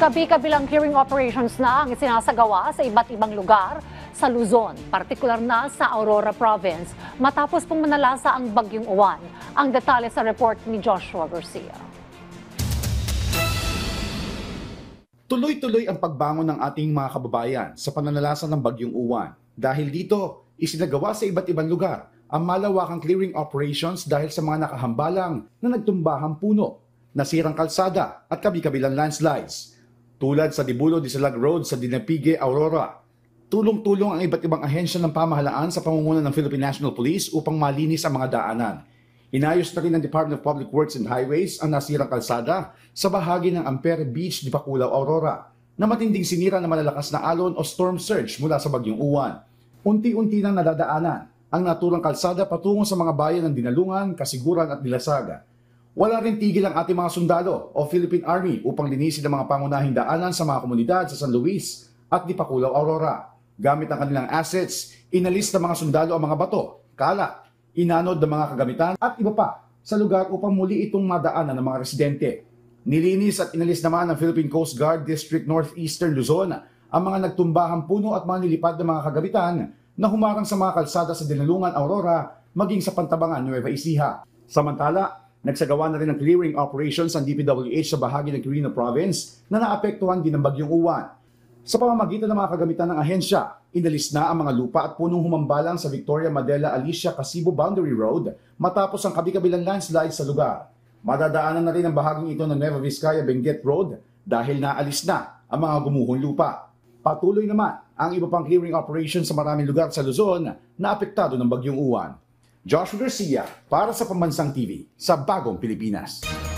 Kabi-kabilang clearing operations na ang isinasagawa sa iba't ibang lugar sa Luzon, partikular na sa Aurora Province, matapos pong manalasa ang Bagyong Uwan. Ang detalye sa report ni Joshua Garcia. Tuloy-tuloy ang pagbangon ng ating mga kababayan sa pananalasa ng Bagyong Uwan. Dahil dito, isinagawa sa iba't ibang lugar ang malawakang clearing operations dahil sa mga nakahambalang na nagtumbahang puno, nasirang kalsada at kabi-kabilang landslides. Tulad sa Dibulo Disalag Road sa Dinapigue, Aurora. Tulong-tulong ang iba't ibang ahensya ng pamahalaan sa pamumuno ng Philippine National Police upang malinis ang mga daanan. Inayos na rin ng Department of Public Works and Highways ang nasirang kalsada sa bahagi ng Ampere Beach, Dipakulaw, Aurora na matinding sinira ng malalakas na alon o storm surge mula sa Bagyong Uwan. Unti-unti nang nadadaanan ang naturang kalsada patungo sa mga bayan ng Dinalungan, Kasiguran at Dilasaga. Wala rin tigil ang ating mga sundalo o Philippine Army upang linisin ang mga pangunahing daanan sa mga komunidad sa San Luis at Dipakulaw, Aurora. Gamit ang kanilang assets, inalis ng mga sundalo ang mga bato, kalat, inanod ng mga kagamitan at iba pa sa lugar upang muli itong madaanan ng mga residente. Nilinis at inalis naman ng Philippine Coast Guard District Northeastern Luzon ang mga nagtumbahang puno at mga nilipad ng mga kagamitan na humarang sa mga kalsada sa Dinalungan, Aurora, maging sa Pantabangan, Nueva Ecija. Samantala, nagsagawa na rin ng clearing operations ang DPWH sa bahagi ng Quirino Province na naapektuhan din ng Bagyong Uwan. Sa pamamagitan ng mga kagamitan ng ahensya, inalis na ang mga lupa at punong humambalang sa Victoria Madela Alicia Casibo Boundary Road matapos ang kabi-kabilang landslide sa lugar. Madadaanan na rin ang bahaging ito ng Nueva Vizcaya Benguet Road dahil naalis na ang mga gumuhong lupa. Patuloy naman ang iba pang clearing operations sa maraming lugar sa Luzon na apektado ng Bagyong Uwan. Joshua Garcia para sa Pambansang TV sa Bagong Pilipinas.